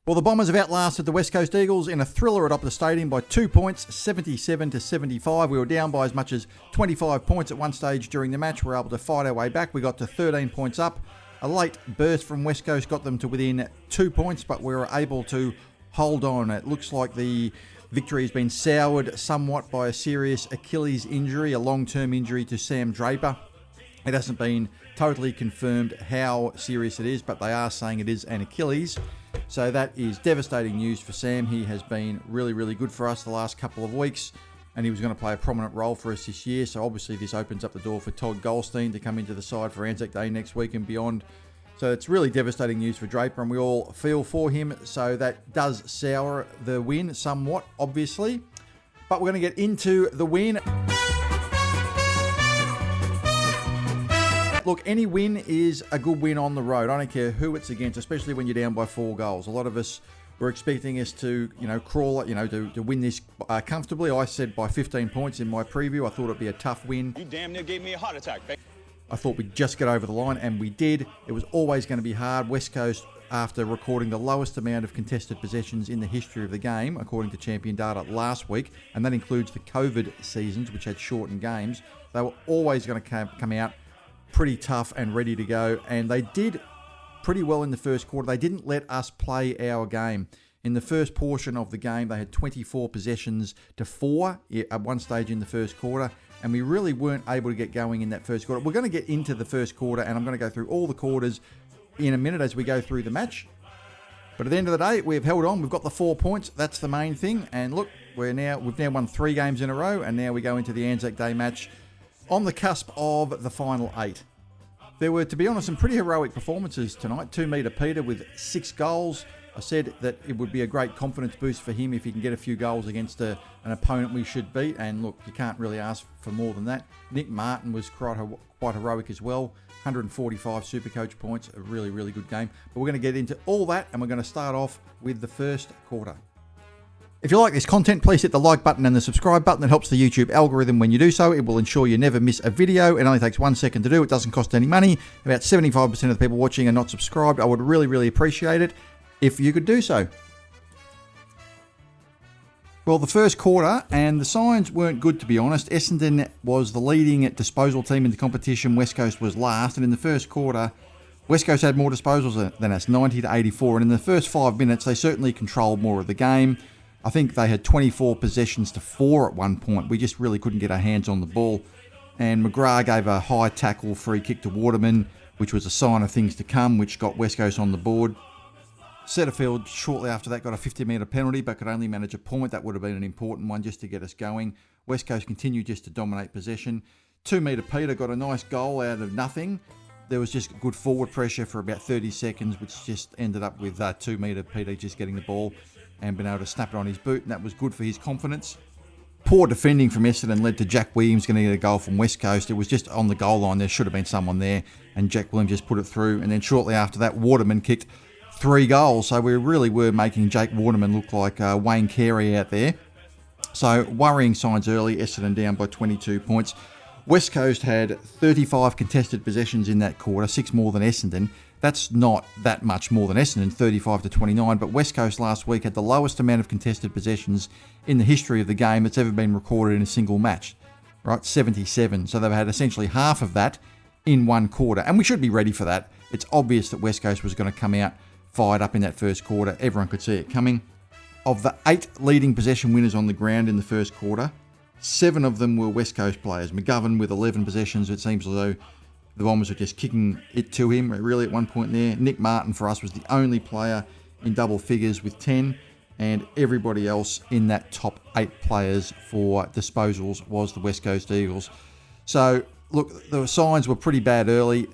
Well, the Bombers have outlasted the West Coast Eagles in a thriller at Optus Stadium by 2 points, 77-75. We were down by as much as 25 points at one stage during the match. We were able to fight our way back. We got to 13 points up. A late burst from West Coast got them to within 2 points, but we were able to hold on. It looks like the victory has been soured somewhat by a serious Achilles injury, a long-term injury to Sam Draper. It hasn't been totally confirmed how serious it is, but they are saying it is an Achilles. So that is devastating news for Sam. He has been really, really good for us the last couple of weeks, and he was going to play a prominent role for us this year. So obviously this opens up the door for Todd Goldstein to come into the side for Anzac Day next week and beyond. So it's really devastating news for Draper, and we all feel for him. So that does sour the win somewhat, obviously. But we're going to get into the win. Look, any win is a good win on the road. I don't care who it's against, especially when you're down by 4 goals. A lot of us were expecting us to, crawl, to win this comfortably. I said by 15 points in my preview. I thought it'd be a tough win. You damn near gave me a heart attack, babe. I thought we'd just get over the line, and we did. It was always going to be hard. West Coast, after recording the lowest amount of contested possessions in the history of the game, according to Champion Data last week, and that includes the COVID seasons, which had shortened games, they were always going to come out pretty tough and ready to go, and they did pretty well in the first quarter. They didn't let us play our game. In the first portion of the game, they had 24 possessions to 4 at one stage in the first quarter, and we really weren't able to get going in that first quarter. We're going to get into the first quarter, and I'm going to go through all the quarters in a minute as we go through the match. But at the end of the day, we've held on. We've got the 4 points. That's the main thing. And look, we've now won 3 games in a row, and now we go into the Anzac Day match on the cusp of the final 8. There were, to be honest, some pretty heroic performances tonight. 2-metre Peter with 6 goals. I said that it would be a great confidence boost for him if he can get a few goals against an opponent we should beat. And look, you can't really ask for more than that. Nic Martin was quite heroic as well. 145 Supercoach points. A really, really good game. But we're going to get into all that, and we're going to start off with the first quarter. If you like this content, please hit the like button and the subscribe button. It helps the YouTube algorithm when you do so. It will ensure you never miss a video. It only takes 1 second to do. It doesn't cost any money. About 75% of the people watching are not subscribed. I would really, really appreciate it if you could do so. Well, the first quarter, and the signs weren't good, to be honest. Essendon was the leading disposal team in the competition. West Coast was last. And in the first quarter, West Coast had more disposals than us, 90-84. And in the first 5 minutes, they certainly controlled more of the game. I think they had 24 possessions to 4 at one point. We just really couldn't get our hands on the ball. And McGrath gave a high tackle free kick to Waterman, which was a sign of things to come, which got West Coast on the board. Setterfield, shortly after that, got a 50-metre penalty, but could only manage a point. That would have been an important one just to get us going. West Coast continued just to dominate possession. 2-metre Peter got a nice goal out of nothing. There was just good forward pressure for about 30 seconds, which just ended up with 2-metre Peter just getting the ball and been able to snap it on his boot, and that was good for his confidence. Poor defending from Essendon led to Jack Williams getting a goal from West Coast. It was just on the goal line. There should have been someone there, and Jack Williams just put it through. And then shortly after that, Waterman kicked 3 goals. So we really were making Jake Waterman look like Wayne Carey out there. So worrying signs early. Essendon down by 22 points. West Coast had 35 contested possessions in that quarter, 6 more than Essendon. That's not that much more than Essendon, 35-29, but West Coast last week had the lowest amount of contested possessions in the history of the game that's ever been recorded in a single match, right? 77. So they've had essentially half of that in one quarter, and we should be ready for that. It's obvious that West Coast was going to come out fired up in that first quarter. Everyone could see it coming. Of the 8 leading possession winners on the ground in the first quarter, 7 of them were West Coast players. McGovern with 11 possessions. It seems as though the Bombers were just kicking it to him, really, at one point there. Nic Martin, for us, was the only player in double figures with 10, and everybody else in that top 8 players for disposals was the West Coast Eagles. So, look, the signs were pretty bad early.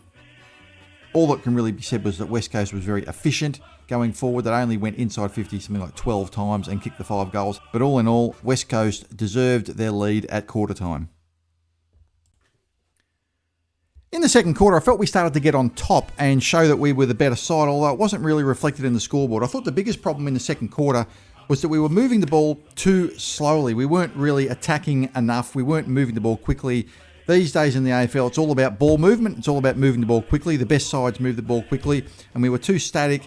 All that can really be said was that West Coast was very efficient going forward. They only went inside 50 something like 12 times and kicked the 5 goals. But all in all, West Coast deserved their lead at quarter time. In the second quarter, I felt we started to get on top and show that we were the better side, although it wasn't really reflected in the scoreboard. I thought the biggest problem in the second quarter was that we were moving the ball too slowly. We weren't really attacking enough. We weren't moving the ball quickly. These days in the AFL, it's all about ball movement. It's all about moving the ball quickly. The best sides move the ball quickly, and we were too static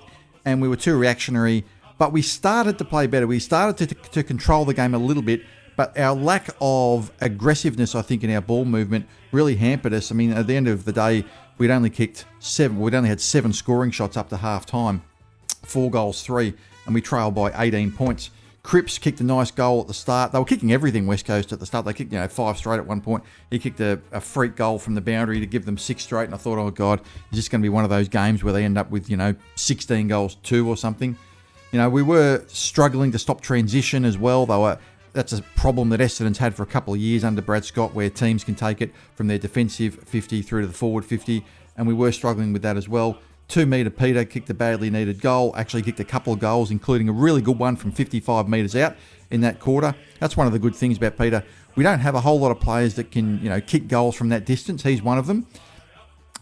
and we were too reactionary But we started to play better. We started to control the game a little bit, but our lack of aggressiveness, I think, in our ball movement really hampered us. I mean, at the end of the day, we'd only had 7 scoring shots up to half time, 4 goals, 3, and we trailed by 18 points. Cripps kicked a nice goal at the start. They were kicking everything, West Coast, at the start. They kicked 5 straight at one point. He kicked a freak goal from the boundary to give them 6 straight, and I thought, oh God, is this going to be one of those games where they end up with 16 goals 2 or something? We were struggling to stop transition as well. That's a problem that Essendon's had for a couple of years under Brad Scott, where teams can take it from their defensive 50 through to the forward 50, and we were struggling with that as well. 2 metre Peter kicked a badly needed goal, actually kicked a couple of goals, including a really good one from 55 metres out in that quarter. That's one of the good things about Peter. We don't have a whole lot of players that can, kick goals from that distance. He's one of them.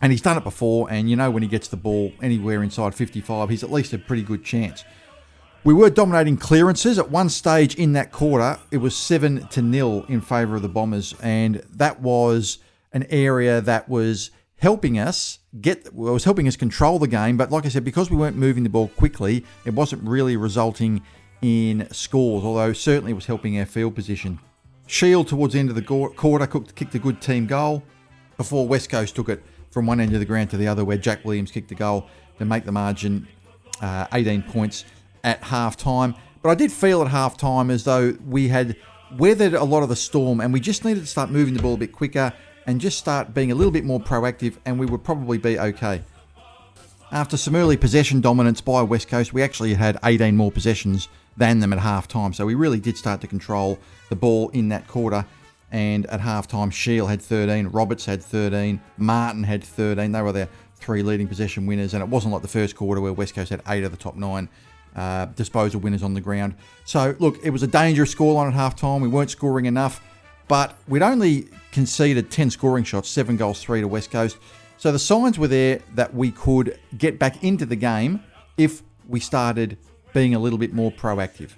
And he's done it before, and when he gets the ball anywhere inside 55, he's at least a pretty good chance. We were dominating clearances. At one stage in that quarter, it was 7-0 in favour of the Bombers, and that was an area that was helping us control the game. But like I said, because we weren't moving the ball quickly, it wasn't really resulting in scores, although certainly it was helping our field position. Shield, towards the end of the quarter, kicked a good team goal before West Coast took it from one end of the ground to the other, where Jack Williams kicked a goal to make the margin 18 points at half-time. But I did feel at half-time as though we had weathered a lot of the storm, and we just needed to start moving the ball a bit quicker and just start being a little bit more proactive, and we would probably be okay. After some early possession dominance by West Coast, we actually had 18 more possessions than them at half-time, so we really did start to control the ball in that quarter. And at half-time, Shield had 13, Roberts had 13, Martin had 13. They were their 3 leading possession winners, and it wasn't like the first quarter where West Coast had 8 of the top 9 disposal winners on the ground. So, look, it was a dangerous scoreline at half-time. We weren't scoring enough, but we'd only conceded 10 scoring shots, 7 goals, 3 to West Coast. So the signs were there that we could get back into the game if we started being a little bit more proactive.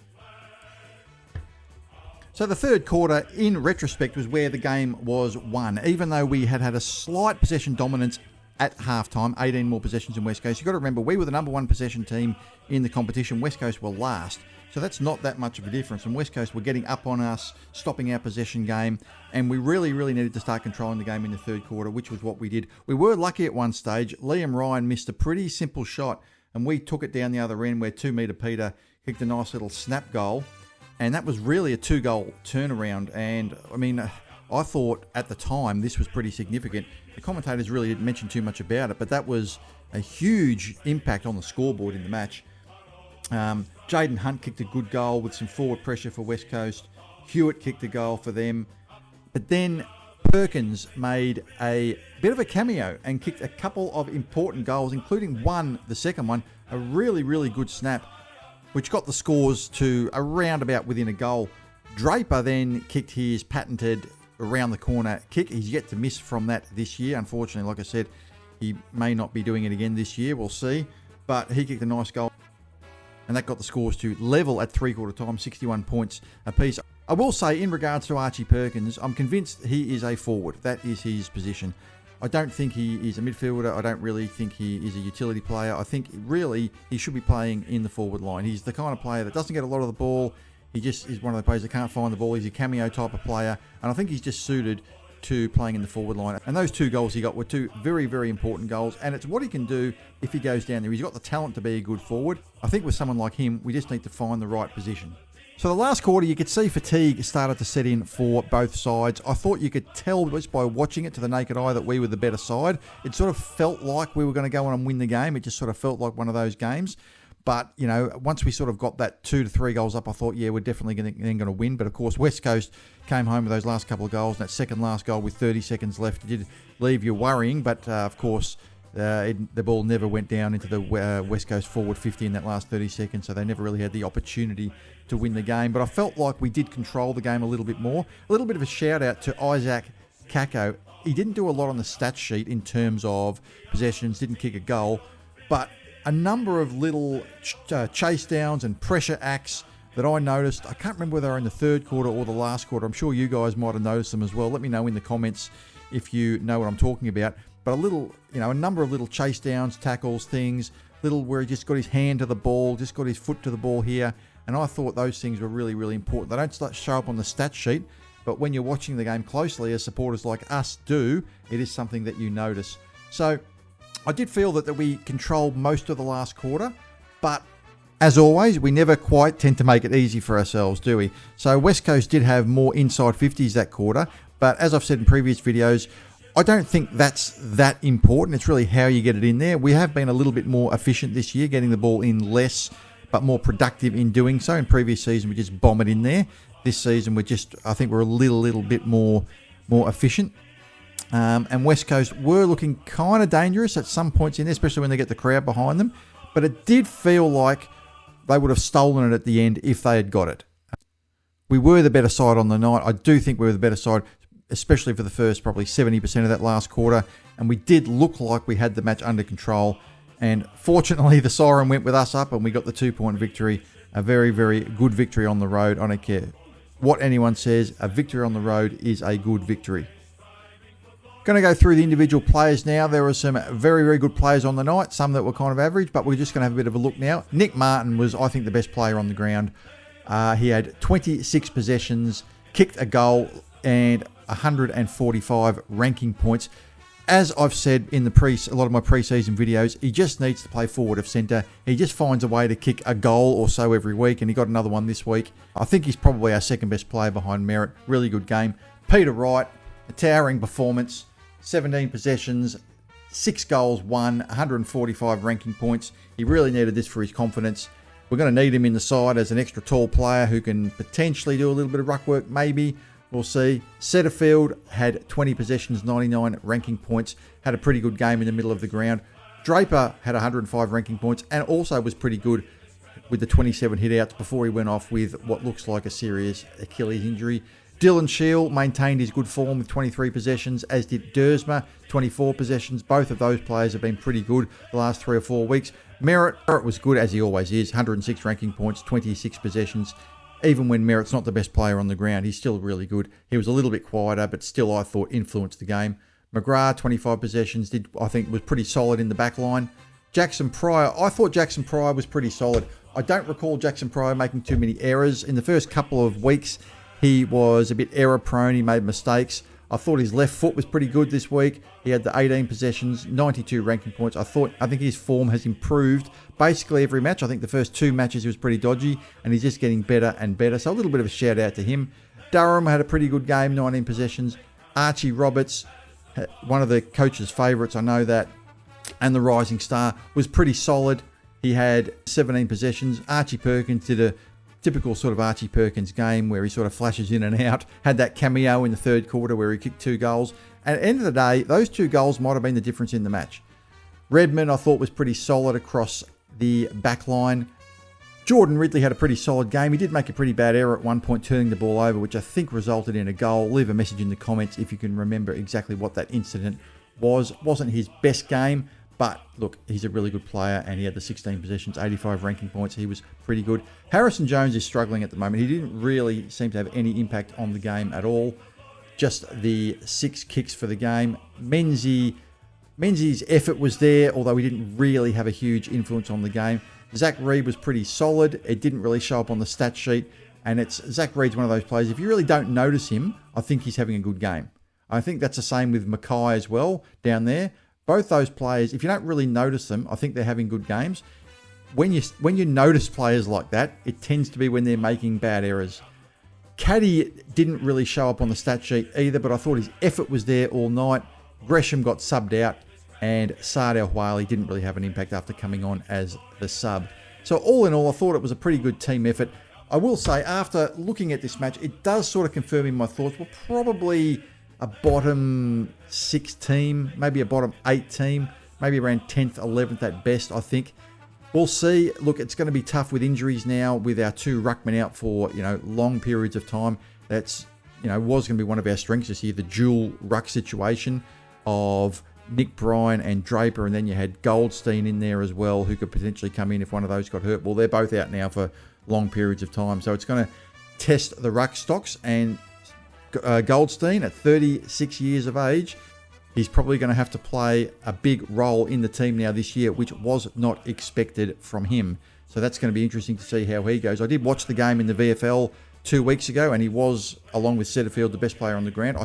So the third quarter, in retrospect, was where the game was won. Even though we had a slight possession dominance at halftime, 18 more possessions in West Coast. You've got to remember, we were the number 1 possession team in the competition. West Coast were last. So that's not that much of a difference. And West Coast were getting up on us, stopping our possession game. And we really, really needed to start controlling the game in the third quarter, which was what we did. We were lucky at one stage. Liam Ryan missed a pretty simple shot, and we took it down the other end where 2 metre Peter kicked a nice little snap goal. And that was really a 2-goal turnaround. And, I mean, I thought at the time this was pretty significant. The commentators really didn't mention too much about it, but that was a huge impact on the scoreboard in the match. Jaden Hunt kicked a good goal with some forward pressure for West Coast. Hewitt kicked a goal for them. But then Perkins made a bit of a cameo and kicked a couple of important goals, including the second one, a really, really good snap, which got the scores to around about within a goal. Draper then kicked his patented around the corner kick. He's yet to miss from that this year. Unfortunately, like I said, he may not be doing it again this year. We'll see. But he kicked a nice goal, and that got the scores to level at three-quarter time, 61 points apiece. I will say, in regards to Archie Perkins, I'm convinced he is a forward. That is his position. I don't think he is a midfielder. I don't really think he is a utility player. I think really he should be playing in the forward line. He's the kind of player that doesn't get a lot of the ball. He just is one of the players that can't find the ball. He's a cameo type of player, and I think he's just suited to playing in the forward line. And those 2 goals he got were 2 very, very important goals, and it's what he can do if he goes down there. He's got the talent to be a good forward. I think with someone like him, we just need to find the right position. So the last quarter, you could see fatigue started to set in for both sides. I thought you could tell just by watching it to the naked eye that we were the better side. It sort of felt like we were going to go on and win the game. It just sort of felt like one of those games. But, you know, once we sort of got that 2 to 3 goals up, I thought, yeah, we're definitely going to win. But, of course, West Coast came home with those last couple of goals. And that second last goal with 30 seconds left did leave you worrying. But, of course, the ball never went down into the West Coast forward 50 in that last 30 seconds. So they never really had the opportunity to win the game. But I felt like we did control the game a little bit more. A little bit of a shout out to Isaac Kako. He didn't do a lot on the stats sheet in terms of possessions, didn't kick a goal. But a number of little chase downs and pressure acts that I noticed. I can't remember whether they were in the third quarter or the last quarter. I'm sure you guys might have noticed them as well. Let me know in the comments if you know what I'm talking about. But a number of little chase downs, tackles, things little where he just got his hand to the ball, just got his foot to the ball here. And I thought those things were really, really important. They don't show up on the stat sheet, but when you're watching the game closely, as supporters like us do, it is something that you notice. So I did feel that we controlled most of the last quarter, but as always, we never quite tend to make it easy for ourselves, do we? So West Coast did have more inside 50s that quarter, but as I've said in previous videos, I don't think that's that important. It's really how you get it in there. We have been a little bit more efficient this year, getting the ball in less, but more productive in doing so. In previous season, we just bomb it in there. This season, I think we're a little bit more efficient. And West Coast were looking kind of dangerous at some points in there, especially when they get the crowd behind them. But it did feel like they would have stolen it at the end if they had got it. We were the better side on the night. I do think we were the better side, especially for the first probably 70% of that last quarter. And we did look like we had the match under control. And fortunately, the siren went with us up and we got the 2-point victory. A very, very good victory on the road. I don't care what anyone says. A victory on the road is a good victory. Going to go through the individual players now. There were some very, very good players on the night. Some that were kind of average, but we're just going to have a bit of a look now. Nic Martin was, I think, the best player on the ground. He had 26 possessions, kicked a goal, and 145 ranking points. As I've said in a lot of my pre-season videos, he just needs to play forward of centre. He just finds a way to kick a goal or so every week, and he got another one this week. I think he's probably our second best player behind Merritt. Really good game. Peter Wright, a towering performance, 17 possessions, 6 goals, 145 ranking points. He really needed this for his confidence. We're going to need him in the side as an extra tall player who can potentially do a little bit of ruck work, maybe. We'll see. Setterfield had 20 possessions, 99 ranking points. Had a pretty good game in the middle of the ground. Draper had 105 ranking points and also was pretty good with the 27 hitouts before he went off with what looks like a serious Achilles injury. Dylan Shield maintained his good form with 23 possessions, as did Dersma, 24 possessions. Both of those players have been pretty good the last 3 or 4 weeks. Merritt was good, as he always is. 106 ranking points, 26 possessions. Even when Merritt's not the best player on the ground, he's still really good. He was a little bit quieter, but still, I thought, influenced the game. McGrath, 25 possessions, was pretty solid in the back line. Jackson Pryor, I thought Jackson Pryor was pretty solid. I don't recall Jackson Pryor making too many errors. In the first couple of weeks, he was a bit error-prone. He made mistakes. I thought his left foot was pretty good this week. He had the 18 possessions, 92 ranking points. I think his form has improved basically every match. I think the first 2 matches he was pretty dodgy, and he's just getting better and better. So a little bit of a shout out to him. Durham had a pretty good game, 19 possessions. Archie Roberts, one of the coach's favourites, I know that, and the rising star, was pretty solid. He had 17 possessions. Archie Perkins did a typical sort of Archie Perkins game where he sort of flashes in and out. Had that cameo in the third quarter where he kicked 2 goals. And at the end of the day, those 2 goals might have been the difference in the match. Redmond, I thought, was pretty solid across the back line. Jordan Ridley had a pretty solid game. He did make a pretty bad error at one point, turning the ball over, which I think resulted in a goal. Leave a message in the comments if you can remember exactly what that incident was. Wasn't his best game, but look, he's a really good player, and he had the 16 possessions, 85 ranking points. He was pretty good. Harrison Jones is struggling at the moment. He didn't really seem to have any impact on the game at all. Just the 6 kicks for the game. Menzies' effort was there, although he didn't really have a huge influence on the game. Zach Reed was pretty solid. It didn't really show up on the stat sheet. And Zach Reed's one of those players, if you really don't notice him, I think he's having a good game. I think that's the same with Mackay as well, down there. Both those players, if you don't really notice them, I think they're having good games. When you notice players like that, it tends to be when they're making bad errors. Caddy didn't really show up on the stat sheet either, but I thought his effort was there all night. Gresham got subbed out, and Saad El-Hawali didn't really have an impact after coming on as the sub. So all in all, I thought it was a pretty good team effort. I will say, after looking at this match, it does sort of confirm in my thoughts, we're probably a bottom 6 team, maybe a bottom 8 team, maybe around 10th, 11th at best, I think. We'll see. Look, it's going to be tough with injuries now, with our 2 ruckmen out for, long periods of time. That's, was going to be one of our strengths this year, the dual ruck situation of Nic Bryan and Draper, and then you had Goldstein in there as well, who could potentially come in if one of those got hurt. Well, they're both out now for long periods of time, so it's going to test the ruck stocks. And Goldstein, at 36 years of age, He's probably going to have to play a big role in the team now this year, which was not expected from him. So that's going to be interesting to see how he goes. I did watch the game in the VFL 2 weeks ago, and he was, along with Setterfield, the best player on the ground.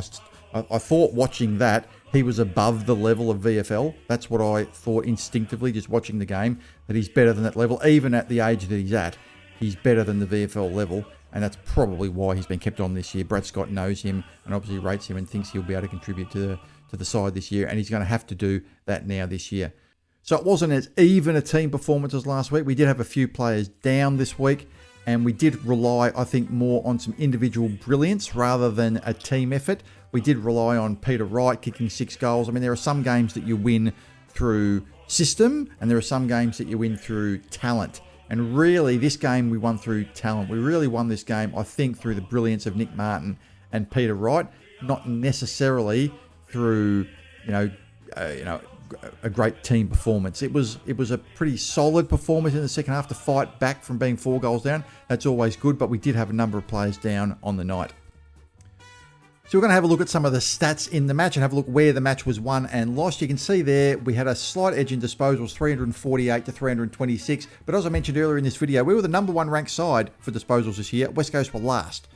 I thought watching that, he was above the level of VFL. That's what I thought instinctively, just watching the game, that he's better than that level. Even at the age that he's at, he's better than the VFL level, and that's probably why he's been kept on this year. Brad Scott knows him and obviously rates him and thinks he'll be able to contribute to the side this year, and he's going to have to do that now this year. So it wasn't as even a team performance as last week. We did have a few players down this week, and we did rely, I think, more on some individual brilliance rather than a team effort. We did rely on Peter Wright kicking 6 goals. I mean, there are some games that you win through system, and there are some games that you win through talent. And really, this game we won through talent. We really won this game, I think, through the brilliance of Nic Martin and Peter Wright, not necessarily through, a great team performance. It was a pretty solid performance in the second half to fight back from being 4 goals down. That's always good, but we did have a number of players down on the night. So we're going to have a look at some of the stats in the match and have a look where the match was won and lost. You can see there we had a slight edge in disposals, 348 to 326. But as I mentioned earlier in this video, we were the number 1 ranked side for disposals this year. West Coast were last.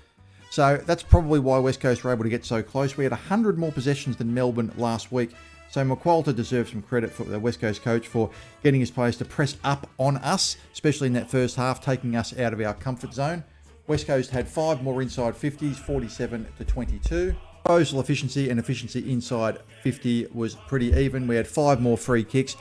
So that's probably why West Coast were able to get so close. We had 100 more possessions than Melbourne last week. So McQualter deserves some credit for the West Coast coach for getting his players to press up on us, especially in that first half, taking us out of our comfort zone. West Coast had 5 more inside 50s, 47 to 22. Disposal efficiency and efficiency inside 50 was pretty even. We had 5 more free kicks.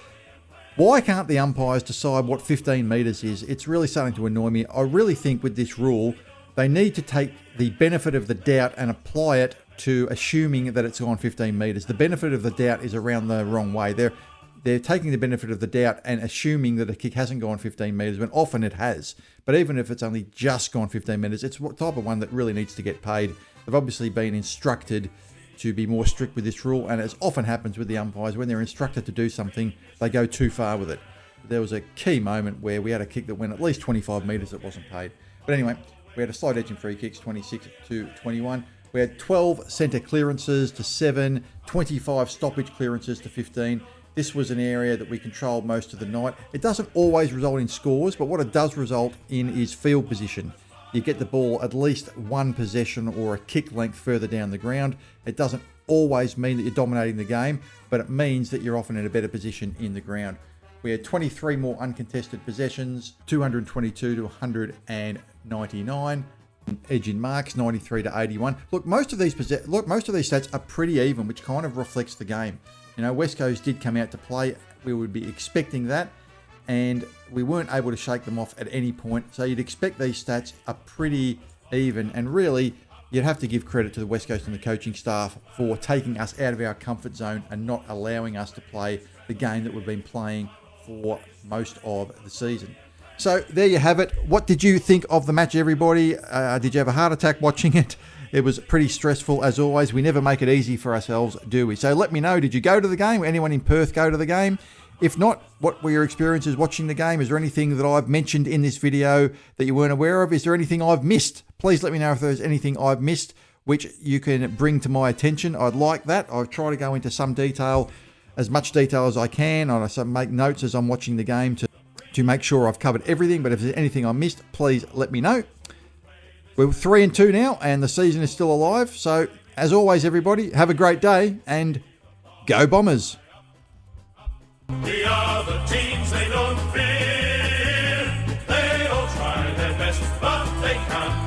Why can't the umpires decide what 15 metres is? It's really starting to annoy me. I really think with this rule, they need to take the benefit of the doubt and apply it to assuming that it's gone 15 metres. The benefit of the doubt is around the wrong way. They're taking the benefit of the doubt and assuming that a kick hasn't gone 15 metres, when often it has. But even if it's only just gone 15 metres, it's the type of one that really needs to get paid. They've obviously been instructed to be more strict with this rule, and as often happens with the umpires, when they're instructed to do something, they go too far with it. There was a key moment where we had a kick that went at least 25 metres that wasn't paid. But anyway, we had a slight edge in free kicks, 26 to 21. We had 12 centre clearances to 7, 25 stoppage clearances to 15. This was an area that we controlled most of the night. It doesn't always result in scores, but what it does result in is field position. You get the ball at least 1 possession or a kick length further down the ground. It doesn't always mean that you're dominating the game, but it means that you're often in a better position in the ground. We had 23 more uncontested possessions, 222 to 199. Edge in marks, 93 to 81. Look, most of these stats are pretty even, which kind of reflects the game. West Coast did come out to play. We would be expecting that, and we weren't able to shake them off at any point. So you'd expect these stats are pretty even, and really, you'd have to give credit to the West Coast and the coaching staff for taking us out of our comfort zone and not allowing us to play the game that we've been playing for most of the season. So there you have it. What did you think of the match, everybody? Did you have a heart attack watching it? It was pretty stressful, as always. We never make it easy for ourselves, do we? So let me know, did you go to the game? Anyone in Perth go to the game? If not, what were your experiences watching the game? Is there anything that I've mentioned in this video that you weren't aware of? Is there anything I've missed? Please let me know if there's anything I've missed which you can bring to my attention. I'd like that. I'll try to go into some detail, as much detail as I can. I make notes as I'm watching the game to make sure I've covered everything, but if there's anything I missed, please let me know. We're 3-2 now, and the season is still alive. So, as always, everybody, have a great day, and go Bombers! We are the teams they don't fear. They all try their best, but they can't